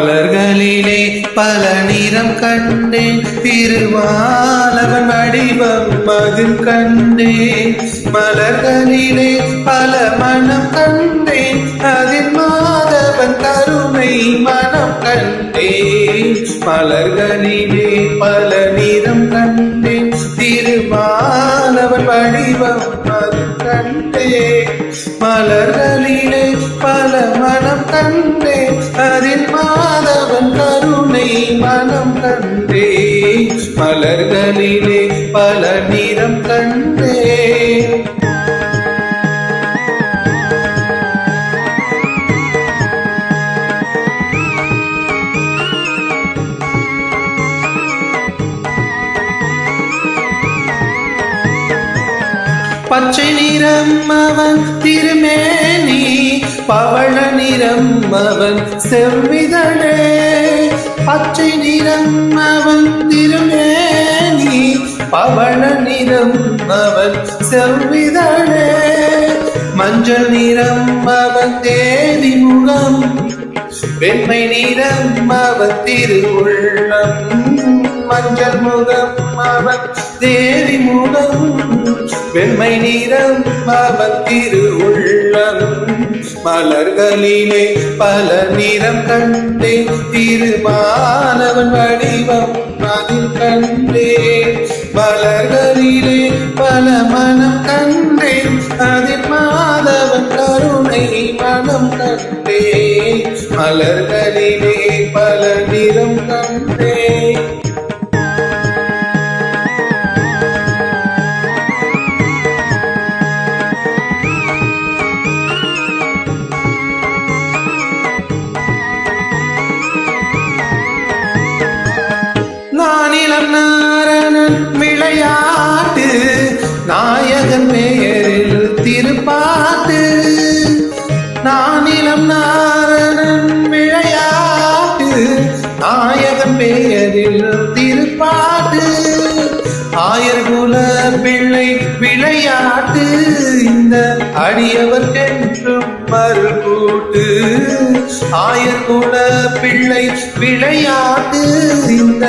மலர்களிலே பல நிறம் கண்டேன், திருமாலவன் வடிவம் அதில் கண்டேன். மலர்களிலே பல மனம் கண்டேன், அதில் மாதவன் கருணை மனம் கண்டேன். மலர்களிலே பல நிறம் கண்டேன், திருமாலவன் வடிவம் அதில் கண்டேன். மலர்களிலே பல மனம் கண்டேன், அதில் மாதவன் கருணை மனம் கண்டேன். மலர்களிலே பல நிறம் கண்டேன். பச்சை நிறம் அவன் திருமேனி, பவள நிறம் அவன் செவ்விதழே. பச்சை நிறம் அவன் திருமேனி, பவள நிறம் அவன் செவ்விதழே. மஞ்சள் நிறம் அவன் தேவி முகம், வெண்மை நிறம் அவன் திருவுள்ளம். மஞ்சள் முகம் அவன் தேவி முகம், வெண்மை நிறம் அவன் திருவுள்ளம். மலர்களிலே பல நிறம் கண்டேன், திருமாலவன் வடிவம் அதில் கண்டேன். மலர்களிலே பல மனம் கண்டேன், அதில் மாதவன் கருணை மனம் கண்டேன். மலர்களிலே பல நிறம் கண்டேன். நானிலம் நாரணன் விளையாட்டு, நாயகன் பெயரில் திருப்பாட்டு. நானிலம் நாரணன் விளையாட்டு, நாயகன் பெயரில் திருப்பாட்டு. ஆயர்குல பிள்ளை விளையாட்டு, இந்த அடியவர்க்கென்றும் மருள் கூட்டு. ஆயர்குல பிள்ளை விளையாட்டு, இந்த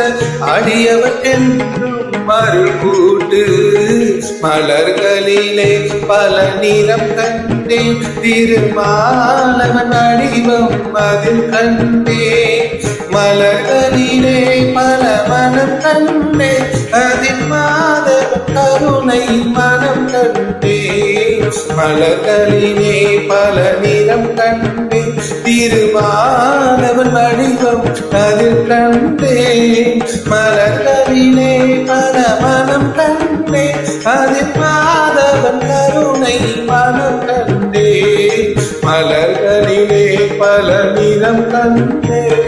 அடியவர்க்கென்றும் மருள் கூட்டு. மலர்களிலே பல நிறம் கண்டேன், திருமாலவன் வடிவம் அதில் கண்டேன். மலர்களிலே பல மனம் கண்டேன், அதில் மாதவன் கருணை மனம் கண்டேன். மலர்களிலே பல நிறம் கண்டேன், திருமாலவன் வடிவம் அதில் கண்டேன். மலர்களிலே பல மனம் கண்டேன், அதில் மாதவன் கருணை மனம் கண்டேன். மலர்களிலே பல நிறம் கண்டேன்.